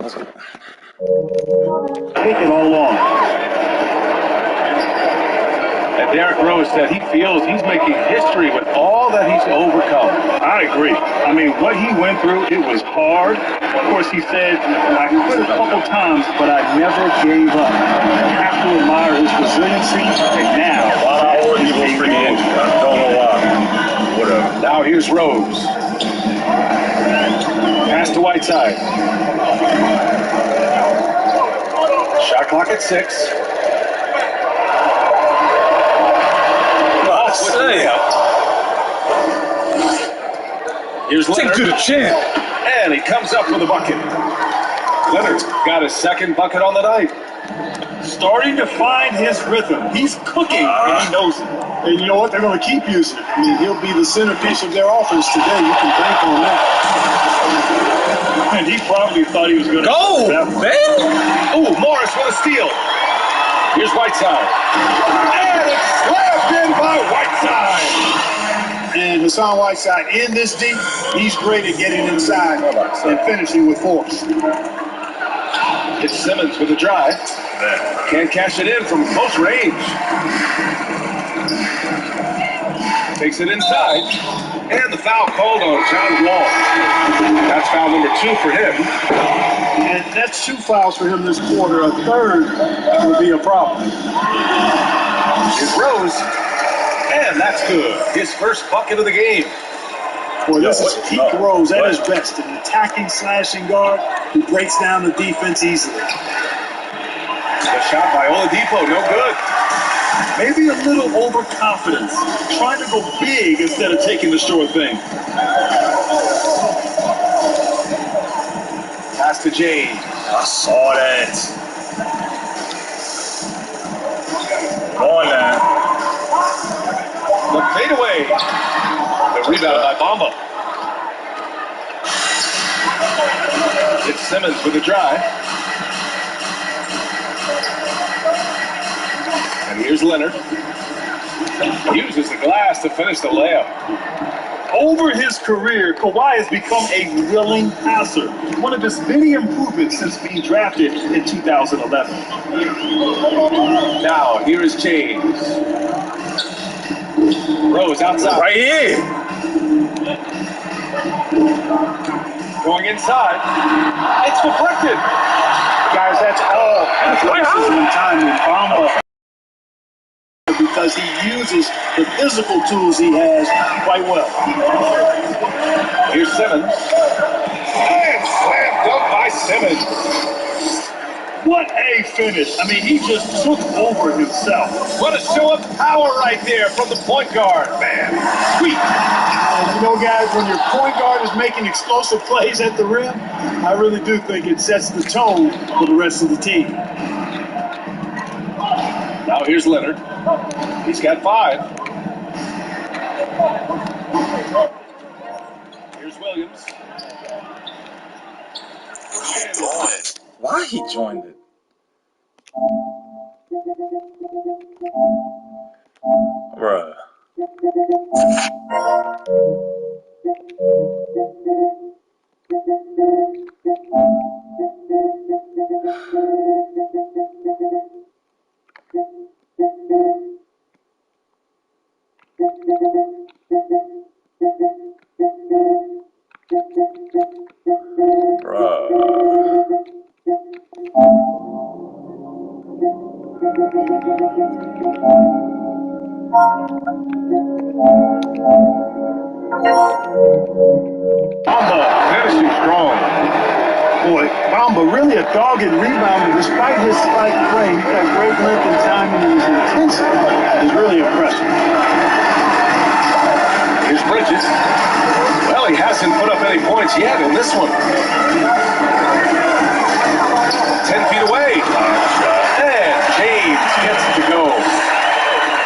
Let's go. Take it all along. And Derrick Rose said he feels he's making history with all that he's overcome. I agree. I mean, what he went through, it was hard. Of course, he said, I quit a couple times, but I never gave up. You have to admire his resiliency. And now, He was pretty injured. I don't know why. Whatever. now here's Rose. Pass to Whiteside. Shot clock at 6. Here's Leonard. Take to the chin. And he comes up with a bucket. Leonard's got his second bucket on the night. Starting to find his rhythm. He's cooking, and he knows it. And you know what? They're going to keep using it. I mean, he'll be the centerpiece of their offense today. You can bank on that. And he probably thought he was going to Go, man. Oh, Morris with a steal. Here's Whiteside. And it's slammed in by Whiteside. And Hassan Whiteside in this deep, he's great at getting inside and finishing with force. It's Simmons with a drive. Can't cash it in from close range. Takes it inside. And the foul called on John Wall. That's foul number 2 for him. And that's 2 fouls for him this quarter. A third will be a problem. Here's Rose. And that's good. His first bucket of the game. Boy, this is peak Rose at his best. An attacking, slashing guard who breaks down the defense easily. The shot by Oladipo, no good. Maybe a little overconfidence. Trying to go big instead of taking the sure thing. Pass to James. I saw that. Go on now. The fadeaway. The rebound by Bamba. It's Simmons with a drive. And here's Leonard. Uses the glass to finish the layup. Over his career, Kawhi has become a willing passer. One of his many improvements since being drafted in 2011. Now, here is James. Rose outside. Right here. Going inside. It's deflected. Guys, that's all athleticism and timing. Bamba, because he uses the physical tools he has quite well. Here's Simmons. And slam dunk by Simmons. What a finish. I mean, he just took over himself. What a show of power right there from the point guard, man. Sweet. And you know, guys, when your point guard is making explosive plays at the rim, I really do think it sets the tone for the rest of the team. Now here's Leonard. He's got 5. Here's Williams. Why he joined it? Bruh. Bamba finishing strong. Boy, Bamba really a dogged rebounder despite his slight frame. He's got great length and timing, and his intensity is really impressive. Here's Bridges. Well, he hasn't put up any points yet in this one. 10 feet away. And James gets to go.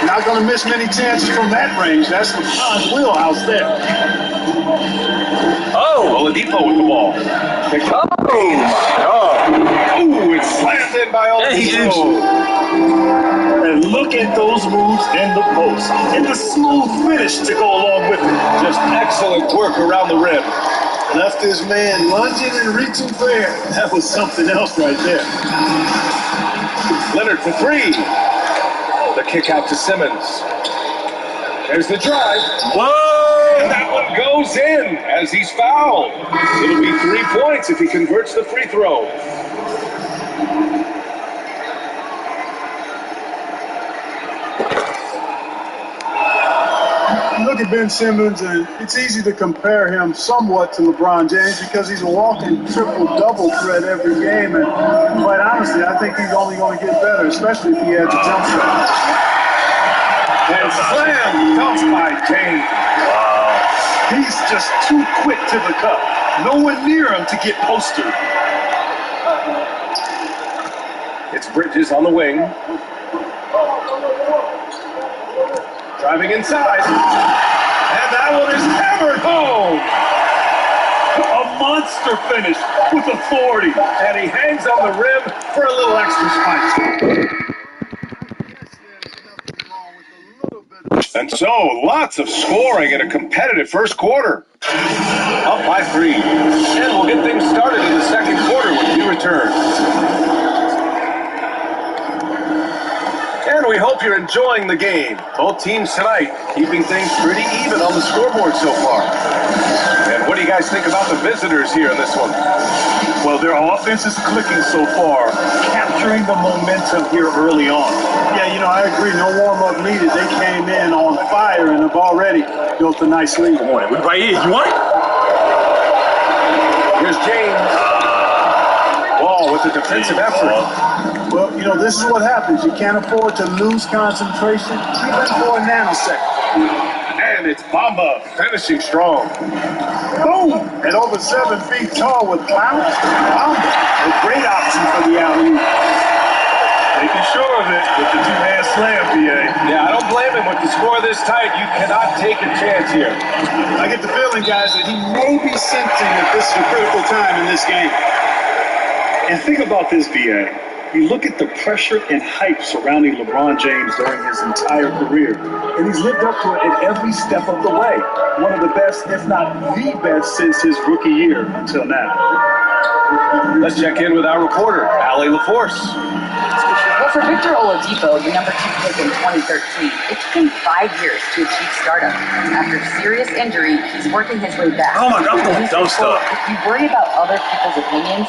Not going to miss many chances from that range. That's LeBron's wheelhouse there. Oh, Oladipo with the ball. Picked up. Oh, it's slammed in by Oladipo. And look at those moves in the post. And the smooth finish to go along with it. Just excellent work around the rim. Left his man lunging and reaching for air. That was something else right there. Leonard for three. The kick out to Simmons. There's the drive. Whoa! And that one goes in as he's fouled. It'll be 3 points if he converts the free throw. You look at Ben Simmons, and it's easy to compare him somewhat to LeBron James because he's a walking triple-double threat every game. And quite honestly, I think he's only going to get better, especially if he adds a jump shot. And slam dunked by James. Wow. He's just too quick to the cup. No one near him to get posted. It's Bridges on the wing. Driving inside. And that one is hammered home. A monster finish with authority. And he hangs on the rim for a little extra spice. And so, lots of scoring in a competitive first quarter. Up by 3. And we'll get things started in the second quarter when we return. And we hope you're enjoying the game. Both teams tonight keeping things pretty even on the scoreboard so far. And what do you guys think about the visitors here in this one? Well, their offense is clicking so far, capturing the momentum here early on. Yeah, you know, I agree. No warm-up needed. They came in on fire and have already built a nice lead. Right here. You want it? Here's James. Ball with a defensive effort. Well, you know, this is what happens. You can't afford to lose concentration, even for a nanosecond. And it's Bamba finishing strong. Boom! At over 7 feet tall with bounce, Bamba, a great option for the alley-oop. Making sure of it with the two-hand slam, BA. Yeah, I don't blame him. With the score this tight, you cannot take a chance here. I get the feeling, guys, that he may be sensing that this is a critical time in this game. And think about this, BA. You look at the pressure and hype surrounding LeBron James during his entire career, and he's lived up to it at every step of the way. One of the best, if not the best, since his rookie year until now. Let's check in with our reporter, Allie LaForce. Well, for Victor Oladipo, the number 2 pick in 2013, it took him 5 years to achieve stardom. After serious injury, he's working his way back. Oh my God, don't stop. If you worry about other people's opinions,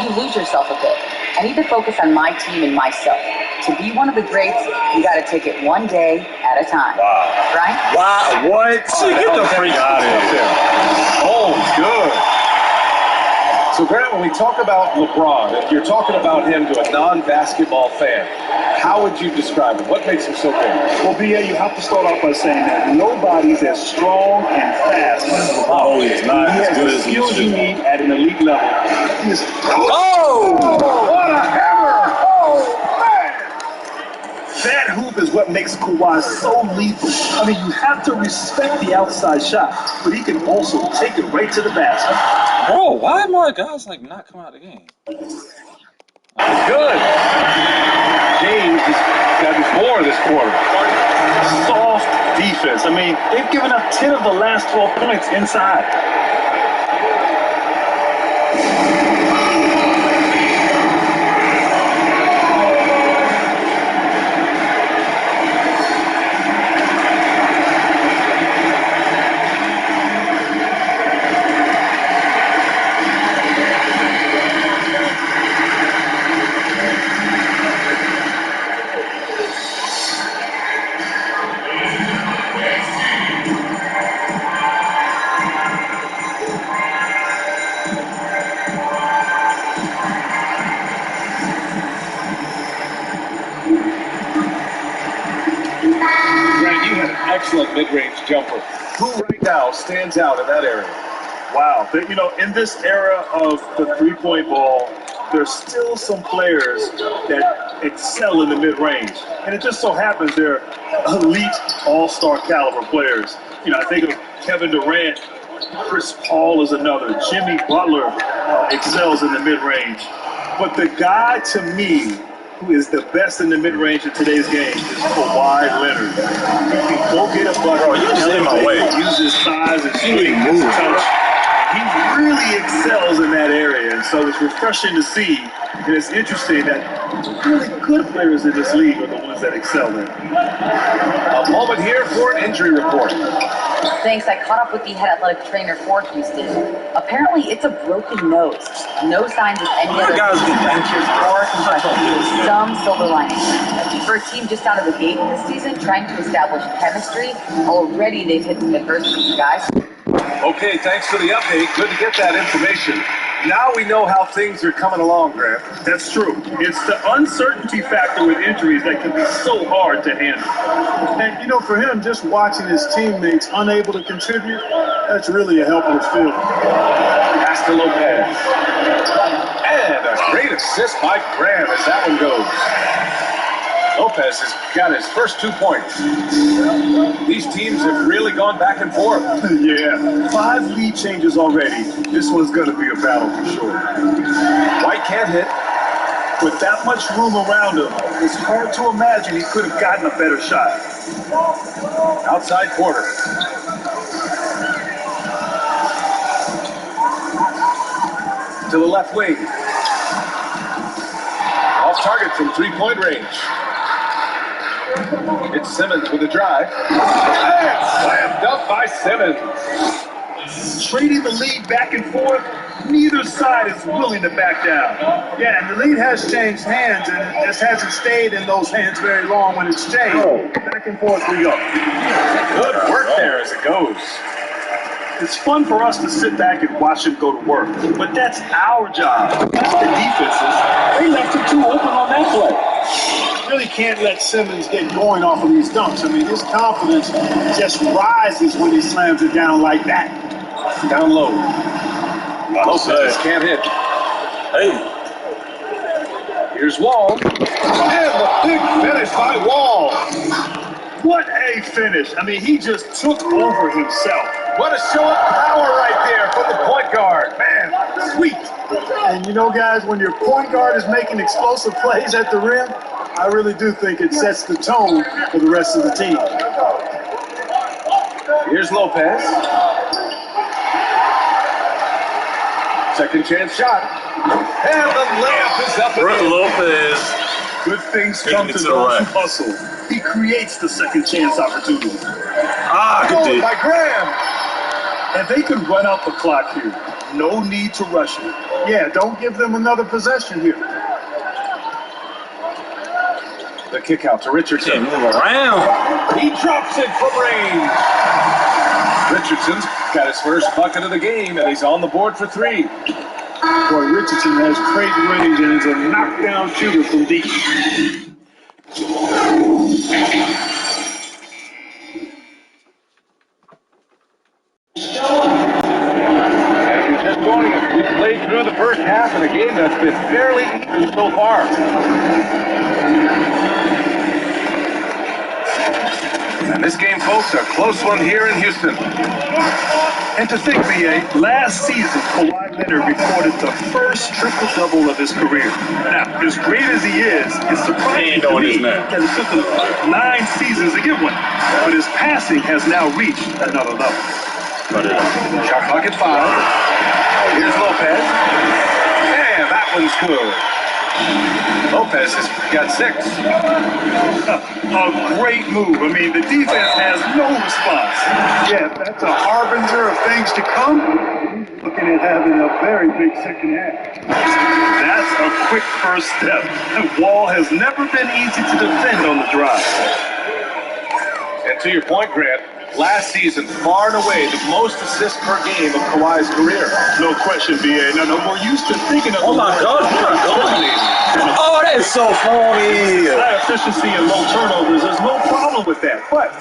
you lose yourself a bit. I need to focus on my team and myself. To be one of the greats, you got to take it one day at a time. Wow. Right? Wow. What? Get the freak out of here. Oh, good. So, Grant, when we talk about LeBron, if you're talking about him to a non-basketball fan, how would you describe him? What makes him so great? Well, BA, you have to start off by saying that nobody's as strong and fast as LeBron. Oh, he's not He as has good the as he skills you should. need at an elite level. He is Oh! What a hammer! Oh, man! That hoop is what makes Kawhi so lethal. I mean, you have to respect the outside shot, but he can also take it right to the basket. Bro, why more guys like not come out of the game? Good. James has got his more this quarter. Soft defense. I mean, they've given up 10 of the last 12 points inside. Excellent mid-range jumper. Who right now stands out in that area? Wow. But, you know, in this era of the three-point ball, there's still some players that excel in the mid-range. And it just so happens they're elite all-star caliber players. You know, I think of Kevin Durant, Chris Paul is another. Jimmy Butler excels in the mid-range. But the guy, to me, who is the best in the mid-range in today's game is Kawhi Leonard. He can go get a bucket. Bro, you just in my way. Use his size and shooting, his touch. he really excels in that area, and so it's refreshing to see. And it's interesting that really good players in this league are the ones that excel in. A moment here for an injury report. Thanks. I caught up with the head athletic trainer for Houston. Apparently, it's a broken nose. No signs of any other fractures or concussions. Some silver lining. For a team just out of the gate this season, trying to establish chemistry, already they've hit some adversity, guys. Okay, thanks for the update. Good to get that information. Now we know how things are coming along, Grant. That's true. It's the uncertainty factor with injuries that can be so hard to handle. And, you know, for him, just watching his teammates unable to contribute, that's really a helpless feeling. Pass to Lopez. And a great assist by Graham as that one goes. Lopez has got his first 2 points. These teams have really gone back and forth. Yeah, 5 lead changes already. This one's going to be a battle for sure. White can't hit. With that much room around him, it's hard to imagine he could have gotten a better shot. Outside quarter. To the left wing. Off target from 3-point range. It's Simmons with a drive. And slammed up by Simmons. Trading the lead back and forth, neither side is willing to back down. Yeah, and the lead has changed hands, and it just hasn't stayed in those hands very long when it's changed. Back and forth we go. Good work there as it goes. It's fun for us to sit back and watch him go to work, but that's our job, not the defenses. They left him too open on that play. Really can't let Simmons get going off of these dunks. I mean, his confidence just rises when he slams it down like that. Down low. Lopez can't hit. Hey. Here's Wall. And the big finish by Wall. What a finish. I mean, he just took over himself. What a show of power right there from the point guard. Man, sweet. And you know, guys, when your point guard is making explosive plays at the rim, I really do think it sets the tone for the rest of the team. Here's Lopez. Second chance shot. And the layup is up Brooke again. Lopez. Good things come to to the those right. who hustle. He creates the second chance opportunity. Good Goal D. by Graham. And they can run out the clock here. No need to rush it. Yeah, don't give them another possession here. The kick out to Richardson. Can't move around. He drops it from range. Richardson's got his first bucket of the game, and he's on the board for 3. Boy, Richardson has great range and is a knockdown shooter from deep. And we're just joining us. We played through the first half of the game that's been fairly even so far. And this game, folks, a close one here in Houston. And to think, BA, last season, Kawhi Leonard recorded the first triple-double of his career. Now, as great as he is, it's surprising to me that it took him 9 seasons to get one. But his passing has now reached another level. Shot clock at 5. Here's Lopez. And that one's good. Lopez has got 6. A great move. I mean, the defense has no response. Yeah, that's a harbinger of things to come. He's looking at having a very big second half. That's a quick first step. Wall has never been easy to defend on the drive. And to your point, Grant, last season, far and away, the most assists per game of Kawhi's career. No question, BA. No, we're used to thinking of Oh my God, oh, that's so funny. high efficiency and low turnovers. There's no problem with that. But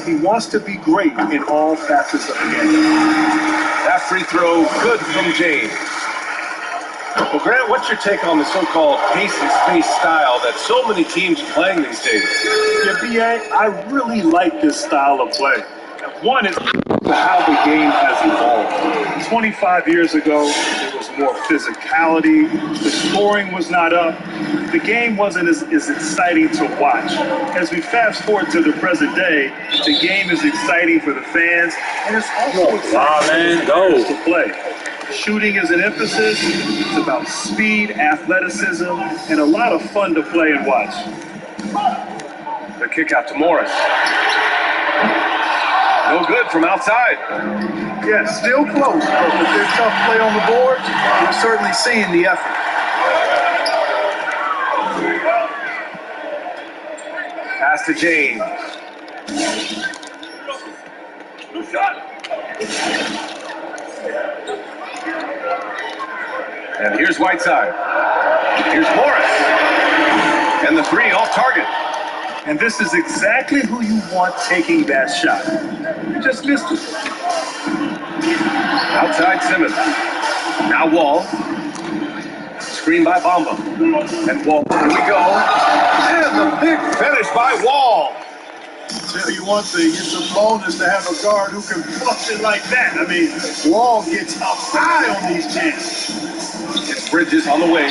he wants to be great in all facets of the game. That free throw, good from James. Well, Grant, what's your take on the so-called pace and space style that so many teams are playing these days? Yeah, BA, I really like this style of play. One is how the game has evolved. 25 years ago, there was more physicality. The scoring was not up. The game wasn't as exciting to watch. As we fast forward to the present day, the game is exciting for the fans, and it's also exciting for the players to play. shooting is an emphasis. It's about speed, athleticism, and a lot of fun to play and watch. The kick out to Morris. No good from outside. Yeah, still close. But if there's tough play on the board, you're certainly seeing the effort. Pass to James. And here's Whiteside. Here's Morris. And the three off target. And this is exactly who you want taking that shot. You just missed it. Outside Simmons. Now Wall. Screen by Bamba. And Wall. Here we go. And the big finish by Wall. Tell you one thing, it's a bonus to have a guard who can flush it like that. I mean, Wall gets up high on these chances. It's Bridges on the wing.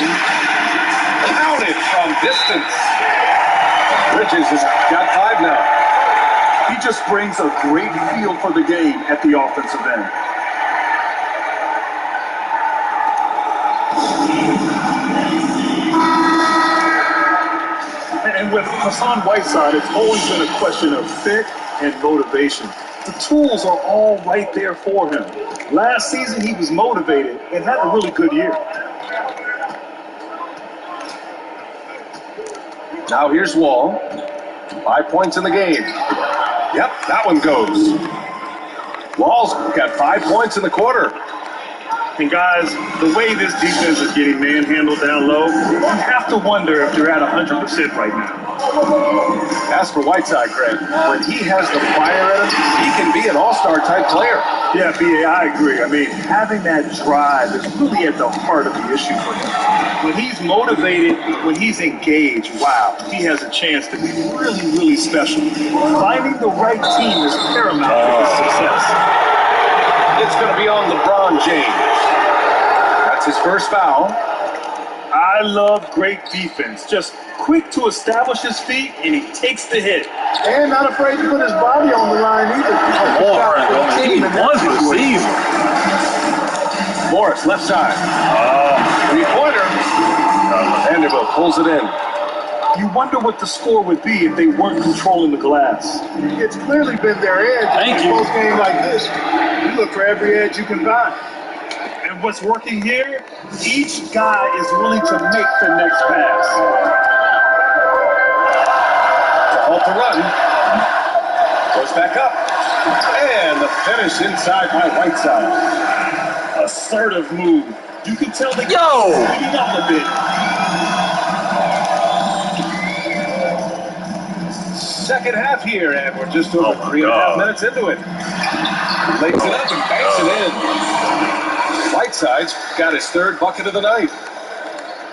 Counted from distance. Bridges has got 5 now. He just brings a great feel for the game at the offensive end. And with Hassan Whiteside, it's always been a question of fit and motivation. The tools are all right there for him. Last season, he was motivated and had a really good year. Now here's Wall. 5 points in the game. Yep, that one goes. Wall's got 5 points in the quarter. And guys, the way this defense is getting manhandled down low, you have to wonder if they're at 100% right now. As for Whiteside, Greg, when he has the fire in him, he can be an all-star type player. Yeah, B.A., I agree. I mean, having that drive is really at the heart of the issue for him. When he's motivated, when he's engaged, wow, he has a chance to be really, really special. Finding the right team is paramount for his success. It's going to be on LeBron James. That's his first foul. I love great defense. Just quick to establish his feet, and he takes the hit. And not afraid to put his body on the line either. Morris, left side. Three-pointer. Vanderbilt pulls it in. You wonder what the score would be if they weren't controlling the glass. It's clearly been their edge. Thank in you. a close game like this, you look for every edge you can find. And what's working here, each guy is willing to make the next pass. Halt the run. Goes back up. And the finish inside by Whiteside. Assertive move. You can tell they speeding up a bit. Second half here, and we're just over 3.5 minutes into it. Lays it up and banks it in. Whiteside's got his 3rd bucket of the night.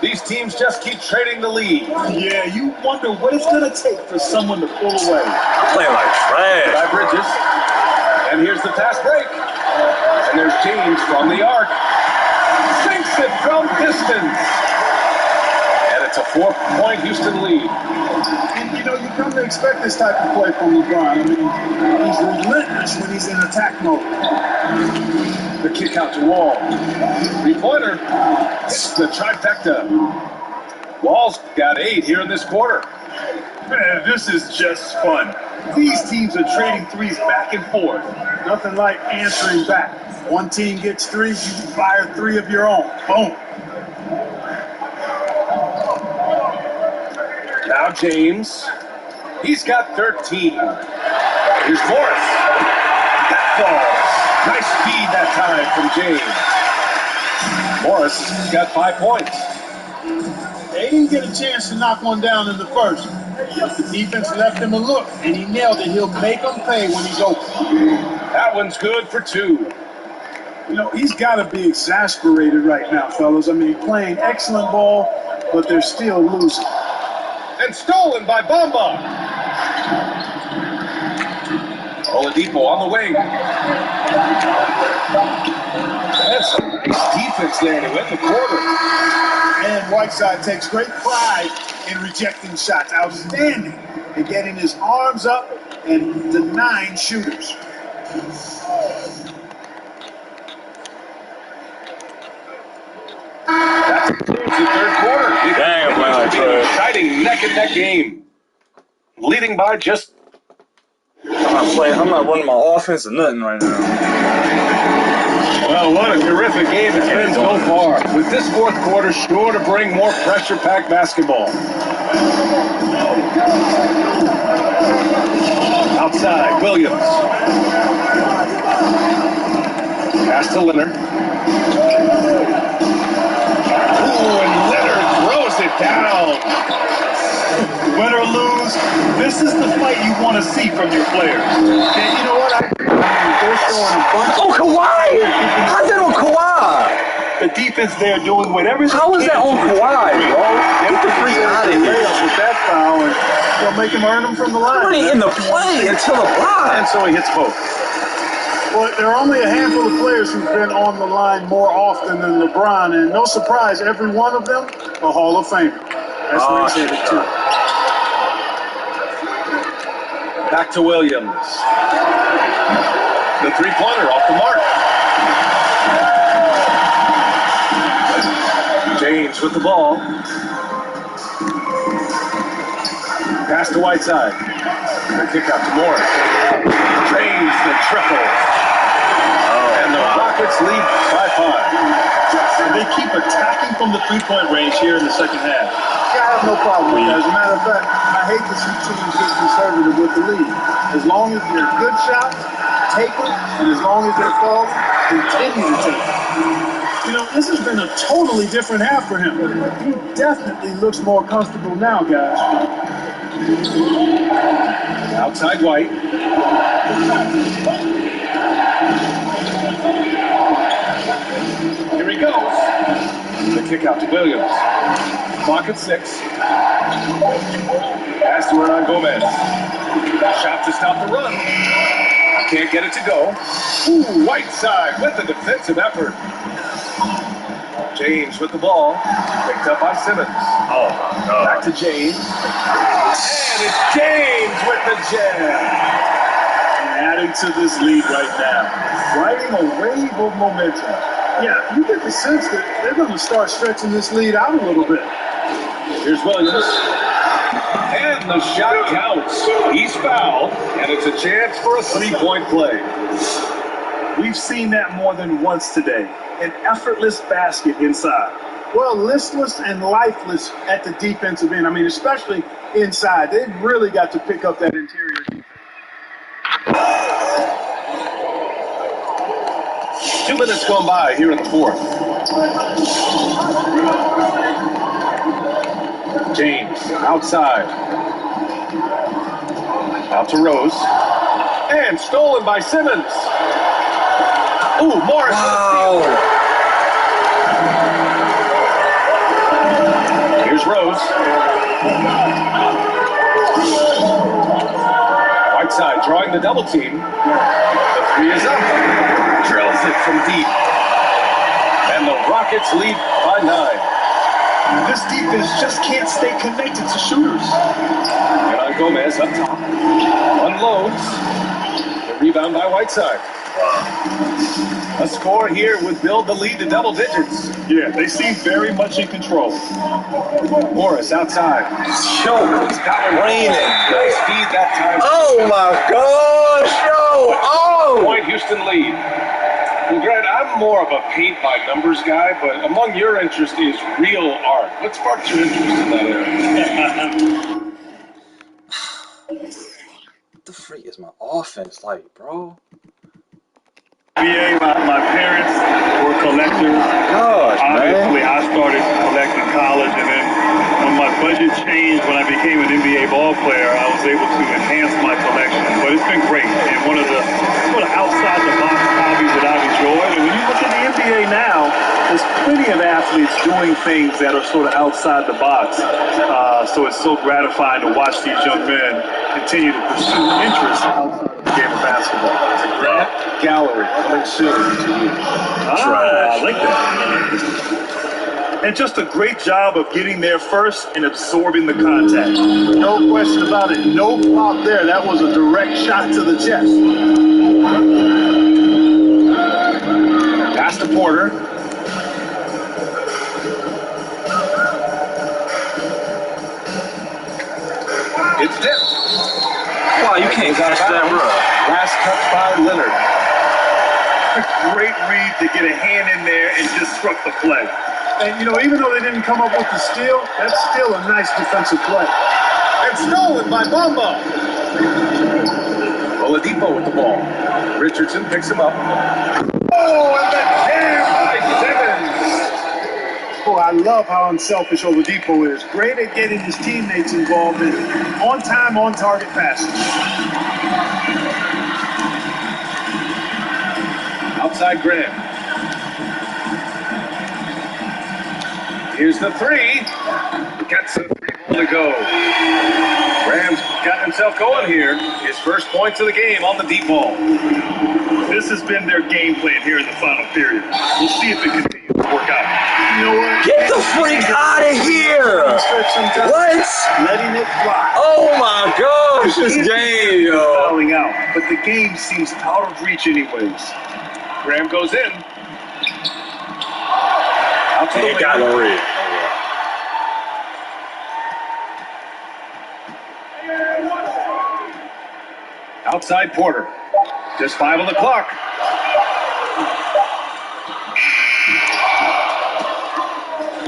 These teams just keep trading the lead. Yeah, you wonder what it's going to take for someone to pull away. Playing like trash. By Bridges. And here's the fast break. And there's James from the arc. Sinks it from distance. And it's a 4-point Houston lead. And, you know, you come to expect this type of play from LeBron. I mean, he's relentless when he's in attack mode. The kick out to Wall. Three-pointer. It's the trifecta. Wall's got 8 here in this quarter. Man, this is just fun. These teams are trading threes back and forth. Nothing like answering back. One team gets 3, you fire 3 of your own. Boom. Now James. He's got 13. Here's Morris. That falls. Nice speed that time from James. Morris has got 5 points. They didn't get a chance to knock one down in the first. But the defense left him a look, and he nailed it. He'll make them pay when he's open. That one's good for 2. You know, he's got to be exasperated right now, fellas. I mean, playing excellent ball, but they're still losing. And stolen by Bamba. Oladipo on the wing. That's some nice defense there to win the quarter. And Whiteside takes great pride in rejecting shots. Outstanding in getting his arms up and denying shooters. That concludes the third quarter. It Damn, continues man, to be Trey. an exciting neck-and-neck game. Leading by just... I'm not running my offense or nothing right now. Well, what a terrific game it's been so far. With this fourth quarter sure to bring more pressure-packed basketball. Outside, Williams. Pass to Leonard. Ooh, and Leonard throws it down. Win or lose, this is the fight you want to see from your players. And you know what? I mean, they're showing a bunch Oh, Kawhi! How's that on Kawhi? The defense there doing whatever they How is that can on to Kawhi, bro? Get the freak out of here. layup with that foul, and they'll make him earn them from the line. Already in the play until the block. And so he hits both. Well, there are only a handful of players who've been on the line more often than LeBron, and no surprise, every one of them a Hall of Famer. That's what he's headed to. Back to Williams. The three-pointer off the mark. James with the ball. Pass to Whiteside. The kick out to Morris. James the triple. And the Rockets lead by 5. They keep attacking from the three-point range here in the second half. Yeah, I have no problem with that. As a matter of fact, I hate to see teams get conservative with the lead. As long as they're good shots, take them, and as long as they're called, continue to take them. You know, this has been a totally different half for him. He definitely looks more comfortable now, guys. Outside White. Here he goes. The kick out to Williams. Clock at 6. Pass to Hernan Gomez. Shot to stop the run. Can't get it to go. Ooh, Whiteside with the defensive effort. James with the ball. Picked up by Simmons. Oh, my God. Back to James. And it's James with the jam. Adding to this lead right now. Riding a wave of momentum. Yeah, you get the sense that they're going to start stretching this lead out a little bit. Here's Williams. And the shot counts. He's fouled, and it's a chance for a three-point play. We've seen that more than once today. An effortless basket inside. Well, listless and lifeless at the defensive end. I mean, especially inside. They've really got to pick up that interior defense. 2 minutes gone by here in the fourth. James outside. Out to Rose. And stolen by Simmons. Ooh, Morris. Wow. Here's Rose. Whiteside drawing the double team. The three is up. Drills it from deep. And the Rockets lead by 9. This defense just can't stay connected to shooters. Hernan Gomez up top. Unloads. The rebound by Whiteside. A score here would build the lead to double digits. Yeah, they seem very much in control. Morris outside. Show. It's got it Raining. Nice feed that time. Oh my God, show. Oh. Point Houston lead. Well, Grant, I'm more of a paint by numbers guy, but among your interest is real art. What sparked your interest in that area? What the freak is my offense like, bro? NBA, my parents were collectors. Gosh, Obviously, man. I started collecting college, and then when my budget changed when I became an NBA ball player, I was able to enhance my collection. But it's been great, and one of the sort of outside-the-box hobbies that I've enjoyed. And when you look at the NBA now, there's plenty of athletes doing things that are sort of outside the box. So it's so gratifying to watch these young men continue to pursue interest outside of the game of basketball. Grant Gallery coming soon to you. I like that. And just a great job of getting there first and absorbing the contact. No question about it. No flop there. That was a direct shot to the chest. Pass to Porter. can't catch that, bro. Last touch by Leonard. A great read to get a hand in there and disrupt the play. And, you know, even though they didn't come up with the steal, that's still a nice defensive play. And stolen by Bamba. Oladipo with the ball. Richardson picks him up. Oh, and the jam by Simmons. Oh, I love how unselfish Oladipo is. Great at getting his teammates involved in on-time, on-target passes. Outside Graham. Here's the three. Gets a three to go. Graham's got himself going here. His first points of the game on the deep ball. This has been their game plan here in the final period. We'll see if it continues to work out. You know what? Get the freak out of here! What? Letting it fly. Oh my gosh, this game, yo. Fouling out, but the game seems out of reach anyways. Graham goes in. Out to the Got wing. no read. Outside Porter. Just 5 on the clock.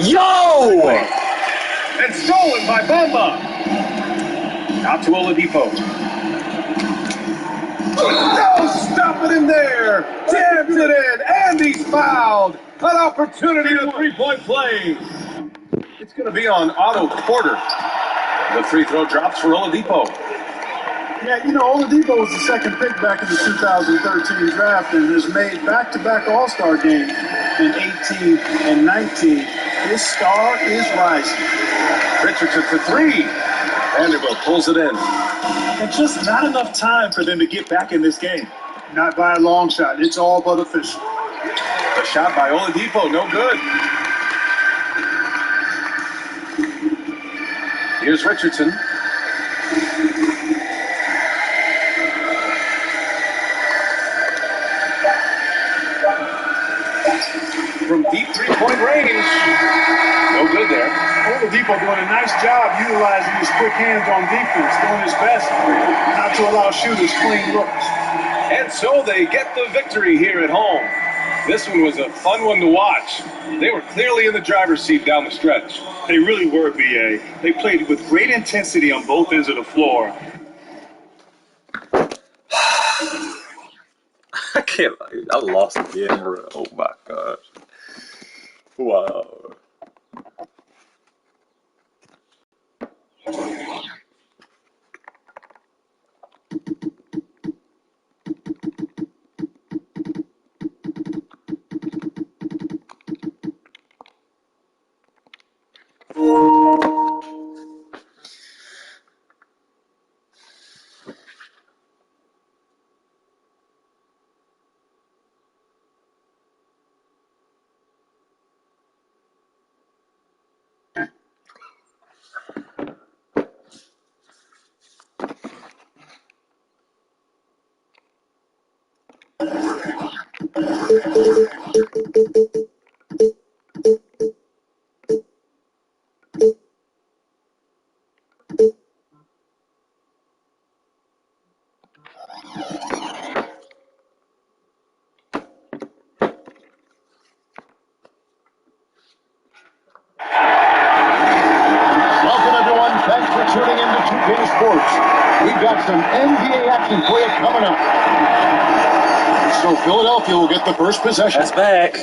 Yo! And stolen by Bamba. Out to Oladipo. No, stop it in there. Jams it in, and he's fouled. An opportunity to three-point play. It's going to be on Otto Porter. The free throw drops for Oladipo. Yeah, you know, Oladipo was the second pick back in the 2013 draft and has made back-to-back All-Star games in 18 and 19. His star is rising. Richardson for three. Vanderbilt pulls it in. And just not enough time for them to get back in this game. Not by a long shot. It's all but official. The shot by Oladipo, no good. Here's Richardson. From deep three-point range. No good there. Oladipo doing a nice job utilizing his quick hands on defense, doing his best not to allow shooters clean looks. And so they get the victory here at home. This one was a fun one to watch. They were clearly in the driver's seat down the stretch. They really were, BA. They played with great intensity on both ends of the floor. I can't. I lost again, bro. Oh my gosh. Wow. Welcome, everyone. Thanks for tuning in to 2K Sports. We've got some NBA action for you coming up. So Philadelphia will get the first possession. That's back.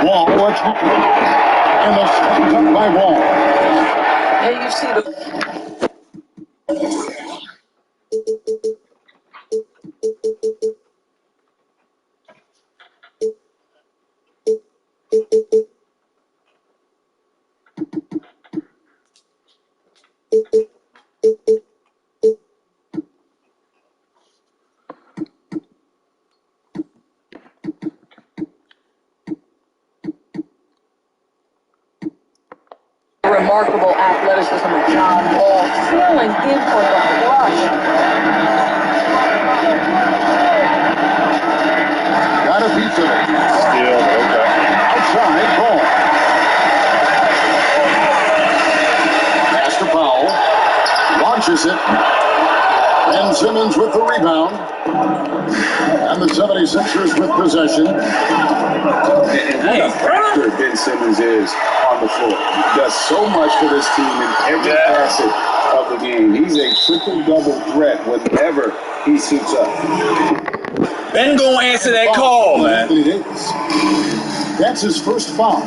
Wall, and the steps up by Wall. Yeah, you see the. Remarkable athleticism of John Wall, filling in for the flush. Got a piece of it. Still, okay. Outside ball. Pass to Powell. Launches it. Ben Simmons with the rebound. And the 76ers with possession. And what a factor Ben Simmons is on the floor. He does so much for this team in every facet of the game. He's a triple-double threat whenever he suits up. Ben gonna answer that call, man. Anthony Davis. That's his first foul.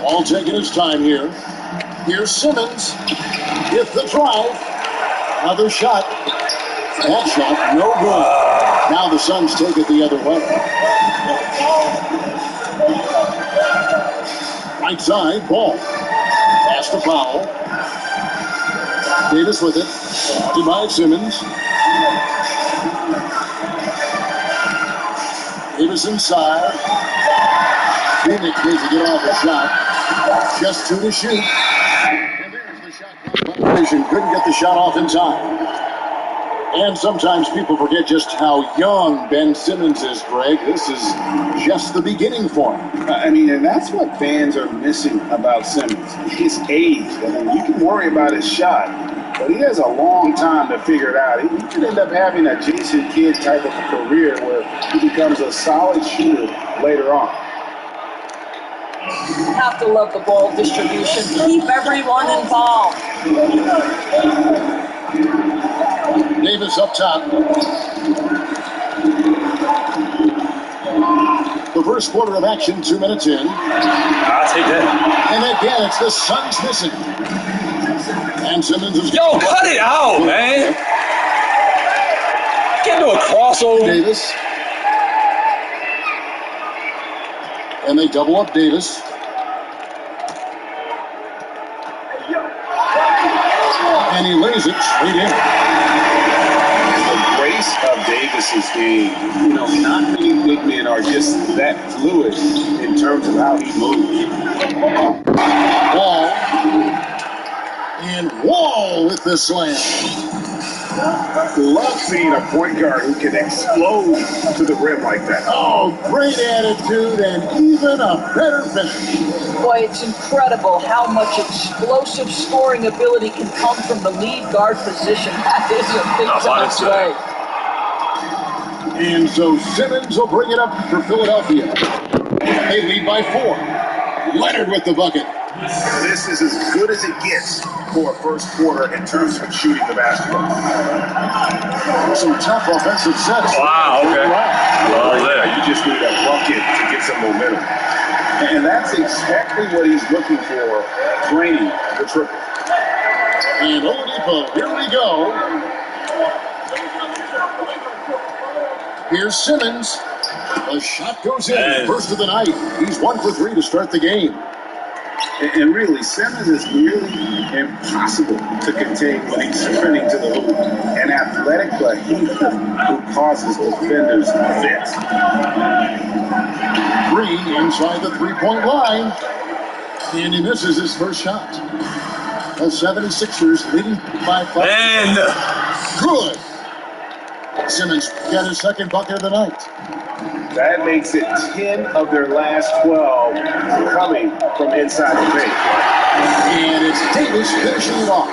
All taking his time here. Here's Simmons with the drive. Another shot. That shot, no good. Now the Suns take it the other way. Right side, ball. Pass to Powell. Davis with it. Tobias Simmons. Davis inside. Phoenix needs to get off the shot. Just 2 to shoot. And there's the shot. Couldn't get the shot off in time. And sometimes people forget just how young Ben Simmons is, Greg. This is just the beginning for him. I mean, and that's what fans are missing about Simmons. His age. I mean, you can worry about his shot, but he has a long time to figure it out. He could end up having a Jason Kidd type of career where he becomes a solid shooter later on. Have to love the ball distribution. Keep everyone involved. Davis up top. The first quarter of action, 2 minutes in. I'll take that. And again, it's the Suns missing. And Simmons is... Yo, cut it out, man. Can't do a crossover. Davis. And they double up Davis. And he lays it straight in. The grace of Davis's game, you know, not many big men are just that fluid in terms of how he moves. Wall. And Wall with the slam. Love seeing a point guard who can explode to the rim like that. Oh, great attitude and even a better finish. Boy, it's incredible how much explosive scoring ability can come from the lead guard position. That is a big-time play. And so Simmons will bring it up for Philadelphia. They lead by 4. Leonard with the bucket. This is as good as it gets for a first quarter in terms of shooting the basketball. Some tough offensive sets. Wow, okay. Well, there. You just need a bucket to get some momentum. And that's exactly what he's looking for, draining the triple. And Oladipo, here we go. Here's Simmons. The shot goes in. First of the night. He's 1 for 3 to start the game. And really, Simmons is nearly impossible to contain when he's sprinting to the hoop. An athletic behemoth who causes defenders fits. 3 inside the three-point line. And he misses his first shot. The 76ers leading by 5. And good. Simmons got his second bucket of the night. That makes it 10 of their last 12 coming from inside the paint. And it's Davis finishing it off.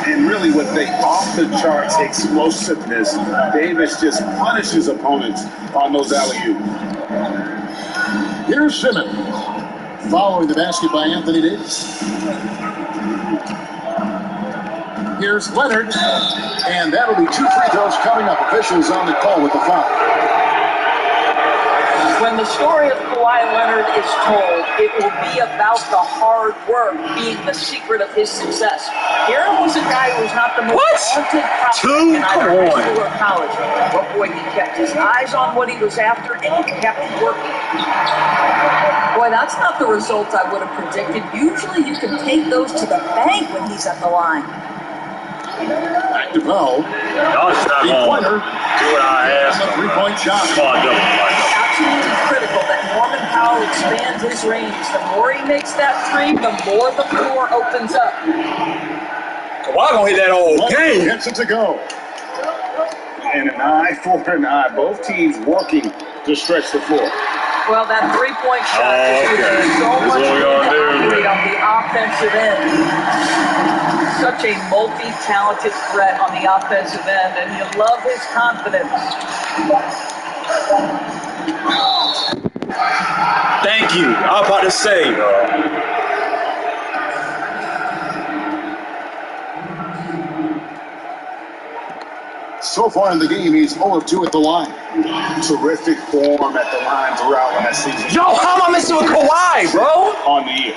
And really with the off-the-charts explosiveness, Davis just punishes opponents on those alley-oops. Here's Simmons. Following the basket by Anthony Davis. Here's Leonard. And that'll be 2 free throws coming up. Officials on the call with the foul. When the story of Kawhi Leonard is told, it will be about the hard work being the secret of his success. Here was a guy who was not the most talented prospect in either high school or college. But boy, he kept his eyes on what he was after, and he kept working. Boy, that's not the result I would have predicted. Usually you can take those to the bank when he's at the line. Back to Powell. y'all just not going to do what I asked. The three-point shot. Come on, double. Absolutely critical that Norman Powell his range. The more he makes that three, the more the floor opens up. Kawhi gonna hit that old game. Gets it to go. And an eye for an eye. Both teams working to stretch the floor. Well, that three-point shot just gives you so That's much what we room to gonna do. operate on the offensive end. Such a multi-talented threat on the offensive end, and you love his confidence. Thank you. I was about to say, So far in the game, he's 0 of 2 at the line. Terrific form at the line throughout last season. yo, how am I missing with Kawhi, bro? On the year.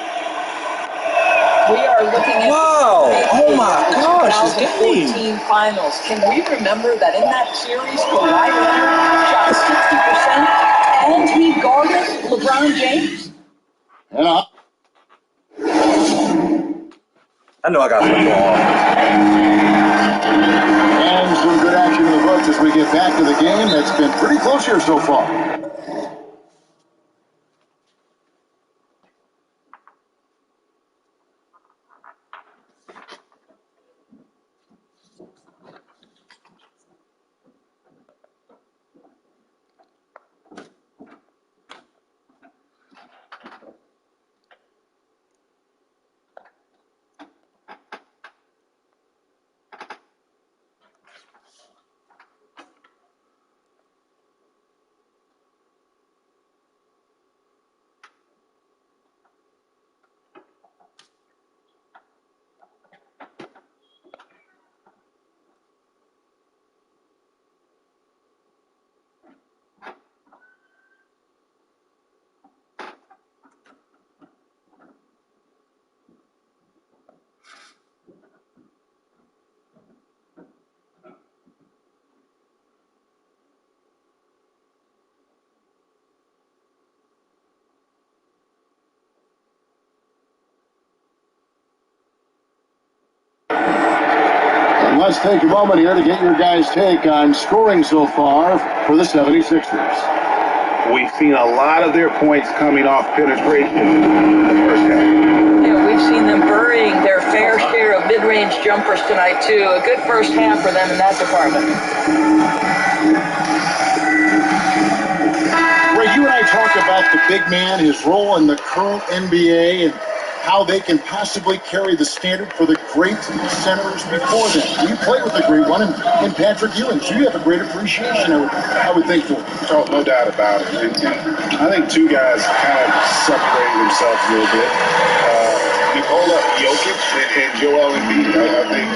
We are looking at Wow. Oh my gosh, this the game. 2014 finals. Can we remember that in that series, Kawhi Leonard shot 60% and he guarded LeBron James? And I know I got some ball. And some good action in the books as we get back to the game. That's been pretty close here so far. Let's take a moment here to get your guys' take on scoring so far for the 76ers. We've seen a lot of their points coming off penetration in the first half. Yeah, we've seen them burying their fair share of mid-range jumpers tonight, too. A good first half for them in that department. Ray, you and I talked about the big man, his role in the current NBA, and how they can possibly carry the standard for the great centers before them. You played with a great one in Patrick Ewing, so you have a great appreciation, I would think, for him. Oh, no doubt about it. And I think two guys kind of separated themselves a little bit. Nikola Jokic and Joel Embiid, I think,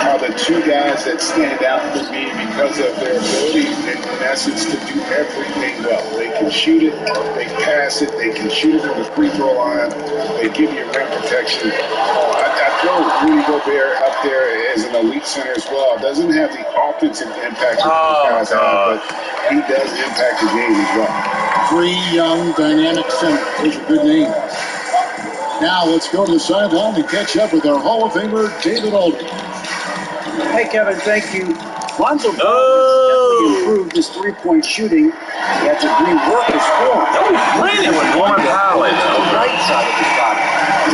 are the two guys that stand out for me because of their ability, in essence, to do everything well. They can shoot it, they pass it, they can shoot it from the free throw line, they give you rim protection. I throw Rudy Gobert up there as an elite center as well. Doesn't have the offensive impact that these guys have, but he does impact the game as well. Three young, dynamic centers. Those are good names. Now let's go to the sideline and catch up with our Hall of Famer, David Aldridge. Hey, Kevin, thank you. Lonzo definitely improved his three-point shooting. He had to rework his form. That was brilliant with Norman Powell. The right side of his body.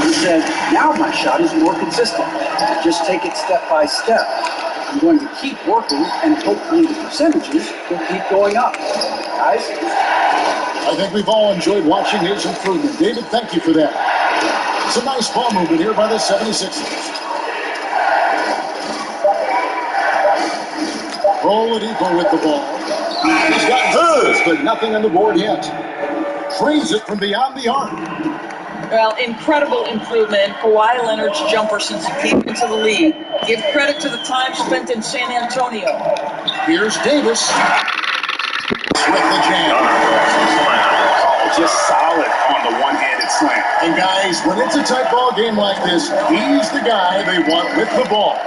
He said, now my shot is more consistent. Just take it step by step. I'm going to keep working, and hopefully the percentages will keep going up. Guys? I think we've all enjoyed watching his improvement. David, thank you for that. It's a nice ball movement here by the 76ers. Oladipo with the ball. He's got hers, but nothing on the board yet. Trains it from beyond the arc. Well, incredible improvement in Kawhi Leonard's jumper since he came into the league. Give credit to the time spent in San Antonio. Here's Davis with the jam. Just solid on the one-handed slam. And guys, when it's a tight ball game like this, he's the guy they want with the ball.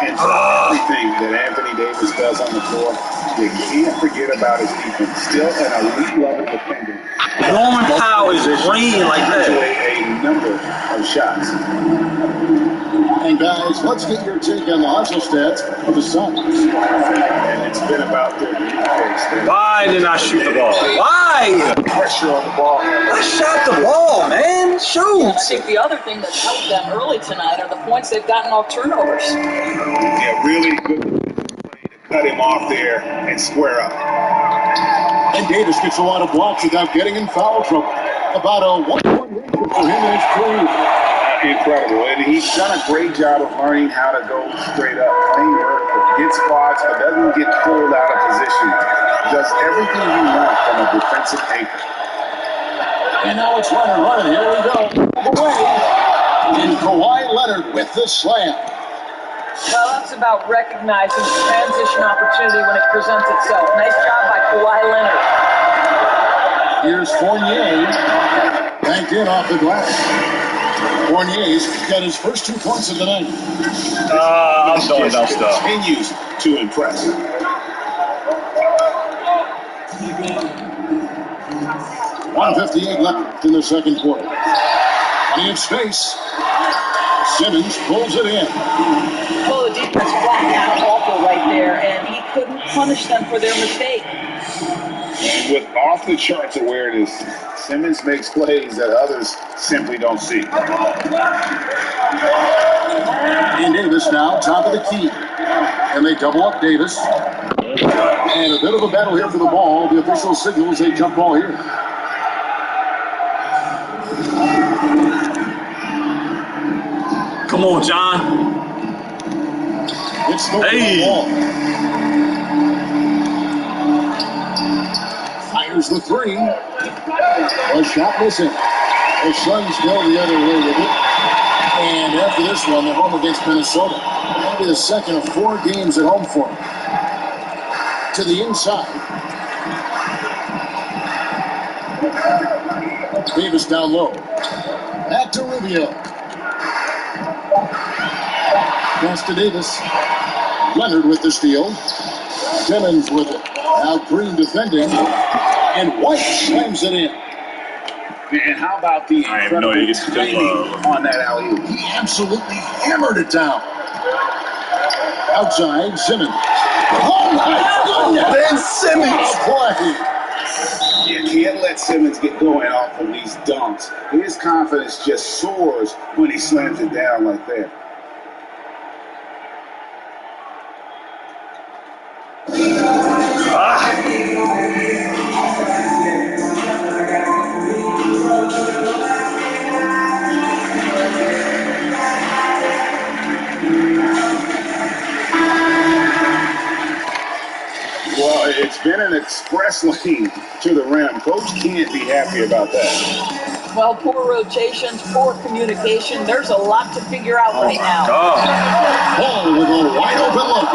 And so everything that Anthony Davis does on the floor, you can't forget about his defense. Still an elite level defender. Norman Powell is green like that. A number of shots. And guys, let's get your take on the hustle stats for the Suns. And it's been about their defense. Why did I shoot the ball? Why? Pressure on the ball. I I think the other thing that's helped them early tonight are the points they've gotten off turnovers. Yeah, really good play to cut him off there and square up. And Davis gets a lot of blocks without getting in foul trouble. About a 1-point ratio for him in his career. Incredible. And he's done a great job of learning how to go straight up, clean work, get spots, but doesn't get pulled out of position. Does everything you want from a defensive anchor. And now it's Leonard running. Here we go. Away. And Kawhi Leonard with the slam. Well, that's about recognizing the transition opportunity when it presents itself. Nice job by Kawhi Leonard. Here's Fournier. Banked in off the glass. Fournier's got his first 2 points of the night. I'm done now stuff. Continues to impress. .158 left in the second quarter. Plenty of space. Simmons pulls it in. Well, the defense flattened out awful right there, and he couldn't punish them for their mistake. With off-the-charts awareness, Simmons makes plays that others simply don't see. And Davis now top of the key. And they double up Davis. And a bit of a battle here for the ball. The official signals a jump ball here. Come on, John. It's the ball. Fires the three. A shot missing. The Suns go the other way with it. And after this one, they're home against Minnesota. That'll be the second of 4 games at home for them. To the inside. Davis down low. Back to Rubio. Pass to Davis. Leonard with the steal. Simmons with it. Now Green defending. And White slams it in. And how about the incredible timing on that alley-oop? He absolutely hammered it down. Outside, Simmons. Oh my goodness! Ben Simmons! Play. You can't let Simmons get going off of these dunks. His confidence just soars when he slams it down like that. Well, it's been an express lane to the rim. Coach can't be happy about that. Well, poor rotations, poor communication. There's a lot to figure out right now. Ball with a wide open look.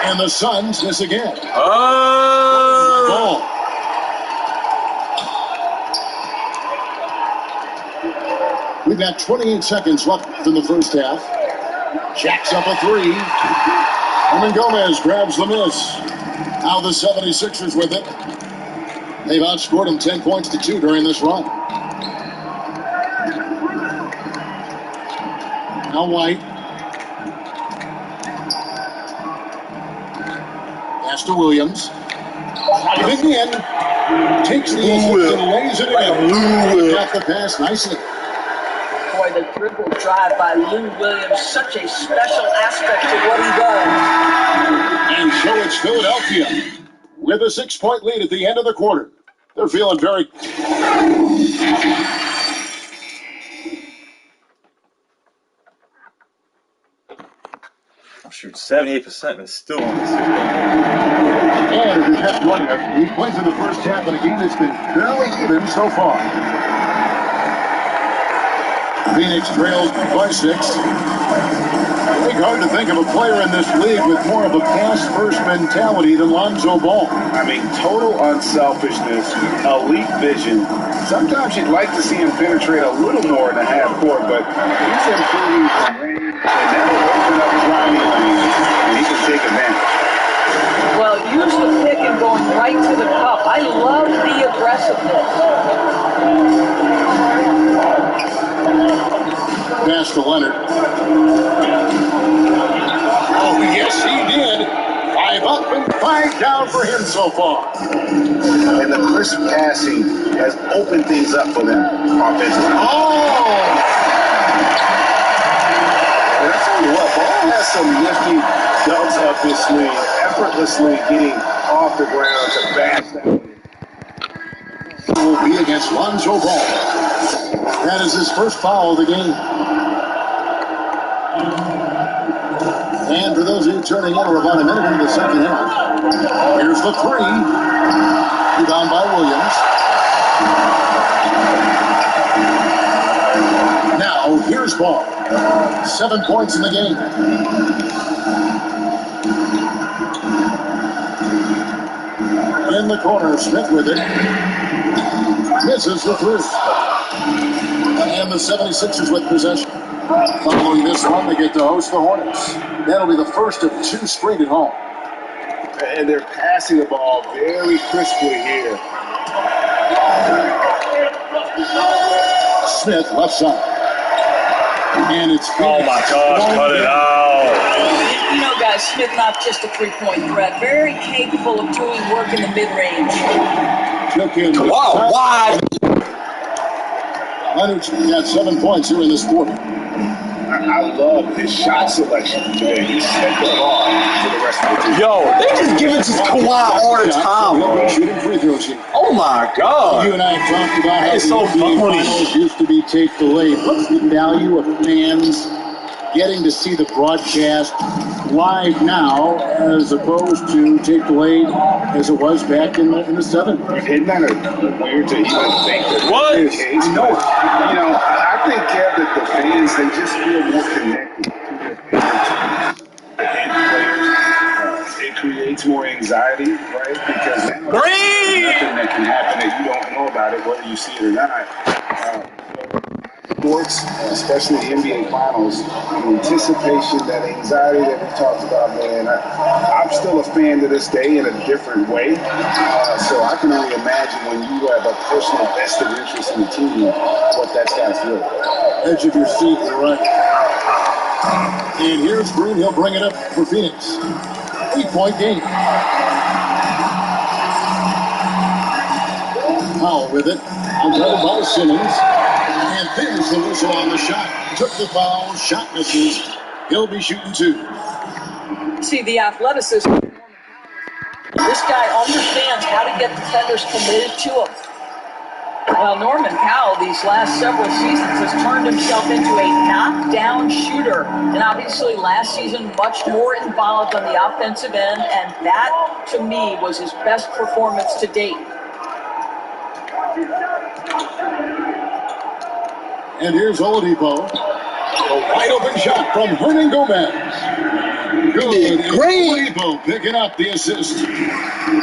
And the Suns miss again. Ball. We've got 28 seconds left in the first half. Jacks up a three. Hernan Gomez grabs the miss. Now the 76ers with it. They've outscored them 10 points to 2 during this run. Now White. Pass to Williams. Driving in. Takes the assist and lays it in. Got the pass nicely. Boy, the dribble drive by Lou Williams, such a special aspect to what he does. And so it's Philadelphia with a 6-point lead at the end of the quarter. They're feeling very... I'm shooting 78% and it's still on this. And if you kept running it, 8 points in the first half of the game. It's been fairly even so far. Phoenix trails by 6. It's hard to think of a player in this league with more of a pass-first mentality than Lonzo Ball. I mean, total unselfishness, elite vision. Sometimes you'd like to see him penetrate a little more in the half court, but he's improving from range and that'll open up driving lanes, and he can take advantage. Well, use the pick and going right to the cup. I love the aggressiveness. Pass to Leonard. Oh, yes, he did. 5 up. 5 down for him so far. And the crisp passing has opened things up for them offensively. Oh! And I tell you what, Ball has some nifty dumps up his sleeve, effortlessly getting off the ground to bash that. Will be against Lonzo Ball. That is his first foul of the game. And for those of you turning in, we're about a minute into the second half. Here's the three. Rebound by Williams. Now, here's Ball. 7 points in the game. In the corner, Smith with it. Misses the three. And the 76ers with possession. Following this one, they get to host the Hornets. That'll be the first of 2 straight at home. And they're passing the ball very crisply here. Smith, left side. And it's... Oh, my gosh, cut it out. You know, guys, Smith not just a three-point threat. Very capable of doing work in the mid-range. Wow, why? Leonard's got 7 points here in this quarter. I love his shot selection today. He set the bar for the rest of the team. Yo, they just give it to Kawhi all the time. Shooting free throws here. Oh my God. You and I have talked about how it's so the funny. finals used to be tape delayed. What's the value of fans getting to see the broadcast live now as opposed to tape delayed as it was back in the 70s? Isn't that weird to even think that What? is the case? No. You know, I think, Kev, that the fans, they just feel more connected to their players. It creates more anxiety, right? Because now there's nothing that can happen that you don't know about it, whether you see it or not. Sports, especially the NBA Finals, the anticipation, that anxiety that we talked about, man, I'm still a fan to this day in a different way. So I can only imagine when you have a personal vested interest in the team, what that's got to feel like. Edge of your seat, you're right. And here's Green. He'll bring it up for Phoenix. 8-point game. Powell with it. Unguarded by Simmons. And there's the whistle on the shot. Took the foul. Shot misses. He'll be shooting 2. See, the athleticism. This guy understands how to get defenders committed to him. Well, Norman Powell, these last several seasons, has turned himself into a knockdown shooter. And obviously last season, much more involved on the offensive end. And that, to me, was his best performance to date. And here's Oladipo. A wide open shot from Hernan Gomez. Good. Oladipo picking up the assist.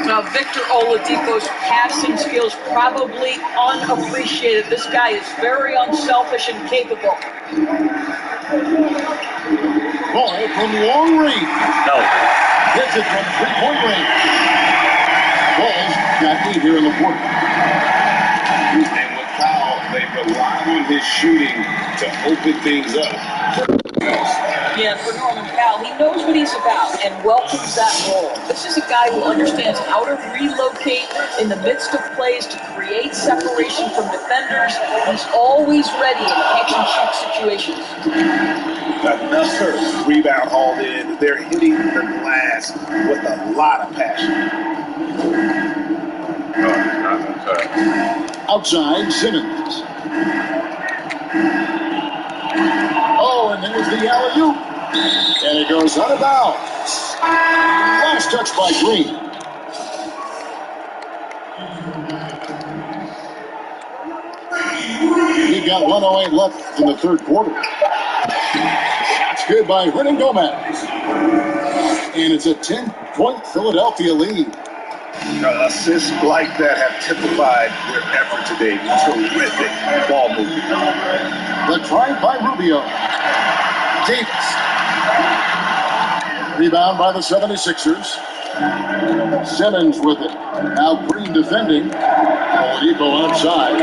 Now, Victor Oladipo's passing skills probably unappreciated. This guy is very unselfish and capable. Ball from long range. No. Hits it from 3-point range. Ball's got 8 here in the fourth. And with Powell, they rely on his shooting to open things up. Yeah, for Norman Powell, he knows what he's about and welcomes that role. This is a guy who understands how to relocate in the midst of plays to create separation from defenders. He's always ready in catch-and-shoot situations. Another rebound hauled in. They're hitting the glass with a lot of passion. Outside, Simmons. Oh, and there's the alley-oop. And it goes out of bounds. Last touch by Green. We've got 1:08 left in the third quarter. That's good by Hernan Gomez. And it's a 10-point Philadelphia lead. Assists like that have typified their effort today. Terrific ball movement. The try by Rubio. Davis. Rebound by the 76ers. Simmons with it. Now Green defending. Oladipo outside.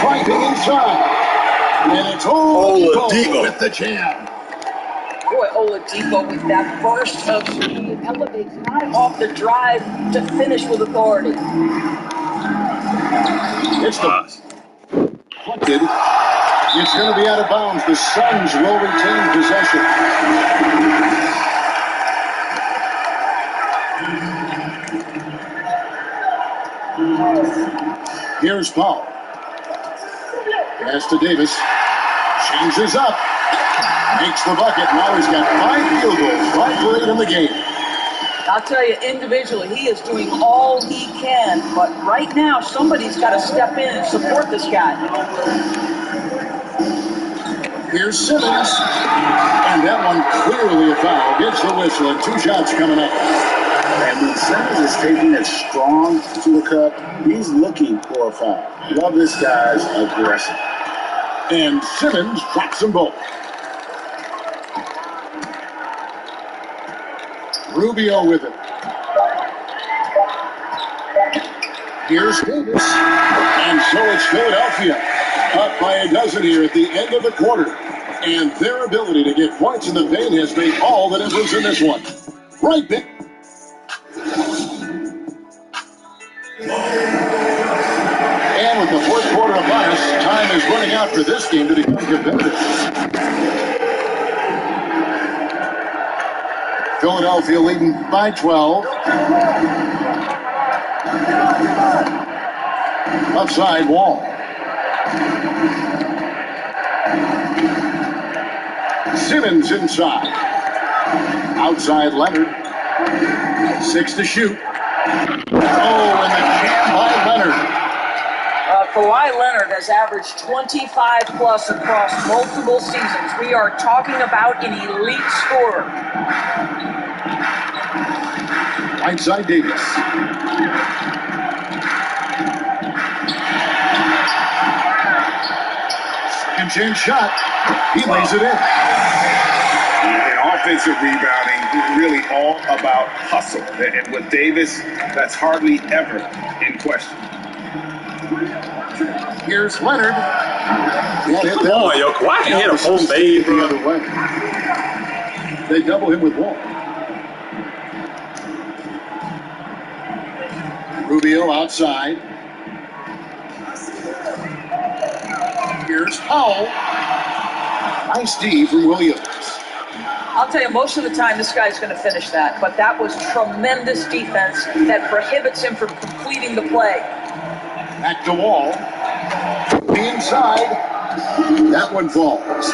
Driving inside. And it's Oladipo with the jam. Boy, Oladipo with that burst of speed elevates right off the drive to finish with authority. It's punted. It's going to be out of bounds. The Suns will retain possession. Here's Paul. Pass to Davis. Changes up. Makes the bucket. Now he's got 5 field goals, 5 for 8 in the game. I'll tell you, individually, he is doing all he can, but right now, somebody's got to step in and support this guy. Here's Simmons. And that one clearly a foul. Gets the whistle, and 2 shots coming up. And when Simmons is taking it strong to the cup, he's looking for a foul. Love this guy's aggression. And Simmons drops them both. Rubio with it. Here's Davis. And so it's Philadelphia up by a dozen here at the end of the quarter. And their ability to get points in the paint has made all the difference in this one. Right there. And with the fourth quarter upon us, time is running out for this game to become competitive. Philadelphia leading by 12. Upside Wall. Simmons inside. Outside Leonard. 6 to shoot. Oh, and the jam by Leonard. Kawhi Leonard has averaged 25-plus across multiple seasons. We are talking about an elite scorer. Outside Davis. And change shot. He lays it in. And offensive rebounding is really all about hustle. And with Davis, that's hardly ever in question. Here's Leonard. Come on, yo. Why can't he hit a full fade, bro? They double him with Wall. Rubio outside. Here's Powell. Nice D from Williams. I'll tell you, most of the time, this guy's going to finish that. But that was tremendous defense that prohibits him from completing the play. Back to Wall. The inside. That one falls.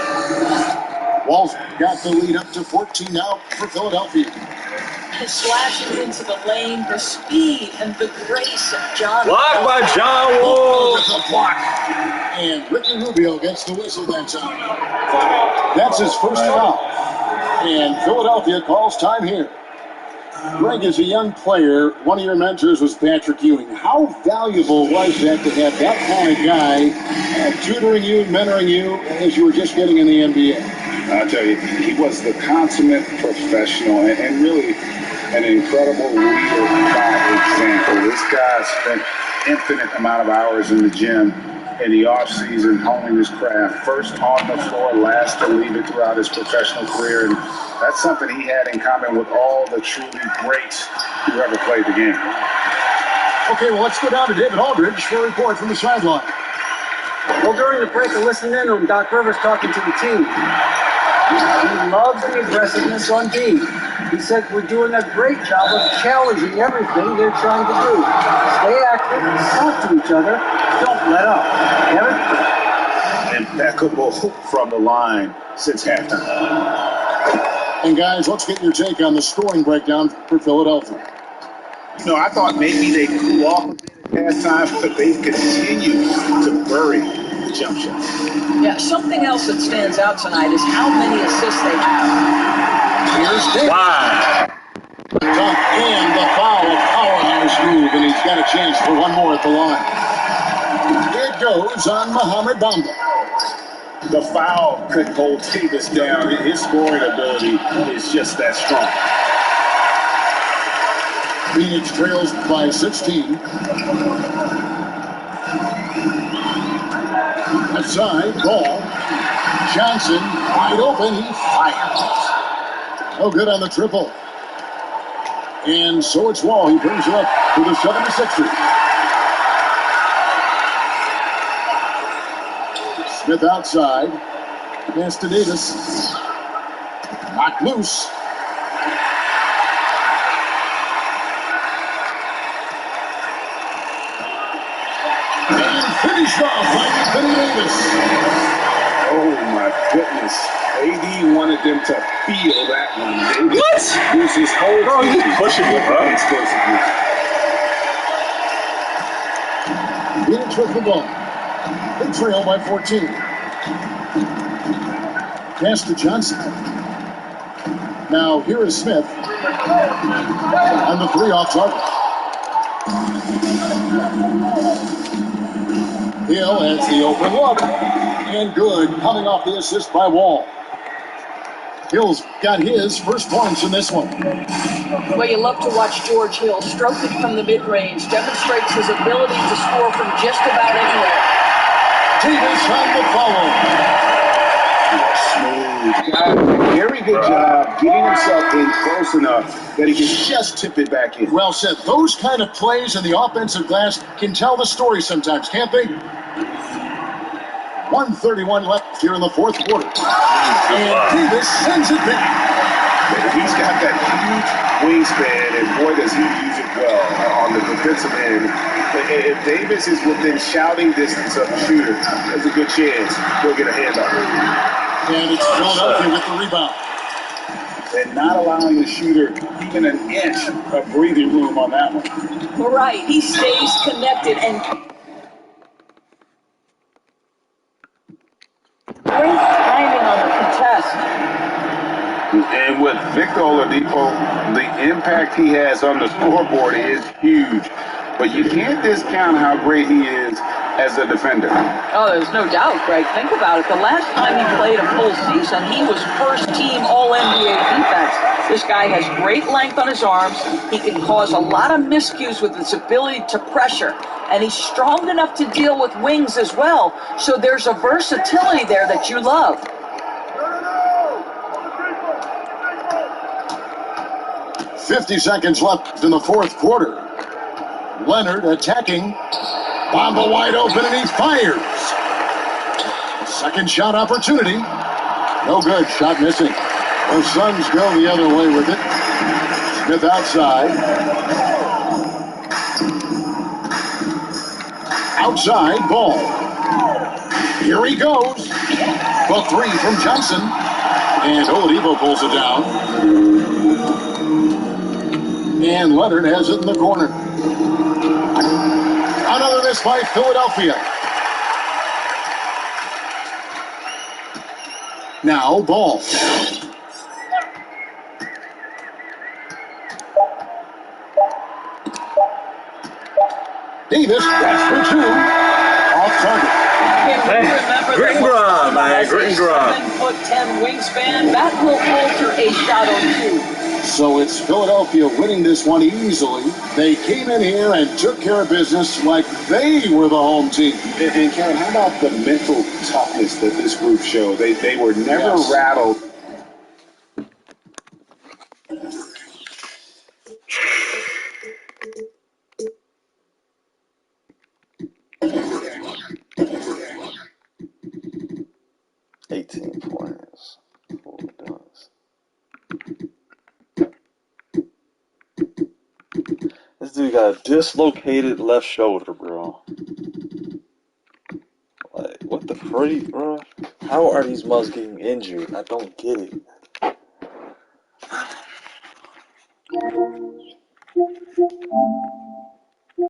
Wall's got the lead up to 14 now for Philadelphia. His slashes into the lane, the speed and the grace of John Blocked by John Wall. With a block. And Ricky Rubio gets the whistle that time. That's his first foul. And Philadelphia calls time here. Greg, as a young player, one of your mentors was Patrick Ewing. How valuable was that to have that kind of guy tutoring you, mentoring you as you were just getting in the NBA? I'll tell you, he was the consummate professional and really an incredible leader by example. This guy spent infinite amount of hours in the gym in the off-season honing his craft, first on the floor, last to leave it throughout his professional career. And that's something he had in common with all the truly greats who ever played the game. Okay, well, let's go down to David Aldridge for a report from the sideline. Well, during the break, I listened in on Doc Rivers talking to the team. He loves the aggressiveness on D. He said we're doing a great job of challenging everything they're trying to do. Stay active, talk to each other, don't let up. Kevin? Impeccable from the line since halftime. And guys, let's get your take on the scoring breakdown for Philadelphia. You know, I thought maybe they cool off a bit at halftime, but they continue to bury the jump shots. Yeah, something else that stands out tonight is how many assists they have. Here's Davis. Wow. Dunk and the foul, a powerhouse move, and he's got a chance for one more at the line. It goes on Mohamed Bamba. The foul could hold Davis down. His scoring ability is just that strong. Phoenix trails by 16. Outside, ball. Johnson, wide open, he fires. No good on the triple. And so it's Wall. He brings it up to the 76ers. Smith outside. Pass to Davis. Knocked loose. And finished off by Anthony Davis. Oh my goodness. AD wanted them to feel that one. Davis used his whole Bro, he's pushing it, bro. Phoenix with the ball. They trail by 14. Pass to Johnson. Now here is Smith. And the three off target. Hill has the open look. And good, coming off the assist by Wall. Hill's got his first points in this one. Well, you love to watch George Hill stroke it from the mid-range, demonstrates his ability to score from just about anywhere. Davis on the follow. Smooth. Very good job getting himself in close enough that he can just tip it back in. Well said. Those kind of plays in the offensive glass can tell the story sometimes, can't they? 1:31 left here in the fourth quarter. And Davis sends it back. He's got that huge wingspan, and boy, does he use it well on the defensive end. If Davis is within shouting distance of the shooter, there's a good chance he'll get a handoff. And it's Philadelphia with the rebound. And not allowing the shooter even an inch of breathing room on that one. Right, he stays connected and great timing on the contest. And with Victor Oladipo, the impact he has on the scoreboard is huge. But you can't discount how great he is as a defender. Oh, there's no doubt, Greg. Think about it. The last time he played a full season, he was first-team All-NBA defense. This guy has great length on his arms. He can cause a lot of miscues with his ability to pressure. And he's strong enough to deal with wings as well. So there's a versatility there that you love. .50 seconds left in the fourth quarter. Leonard attacking. Bamba wide open, and he fires. Second shot opportunity. No good. Shot missing. The Suns go the other way with it. Smith outside. Outside ball. Here he goes. The three from Johnson. And Oladipo pulls it down. And Leonard has it in the corner. Another miss by Philadelphia. Now ball. Davis, that's for two. Off target. Gringram, man, Gringram. 7'10" wingspan, that will alter a shot or two. So it's Philadelphia winning this one easily. They came in here and took care of business like they were the home team. And Karen, how about the mental toughness that this group showed? They were never rattled. Points. 4 dunks. This dude got a dislocated left shoulder, bro. Like, what the freak, bro? How are these mugs getting injured? I don't get it.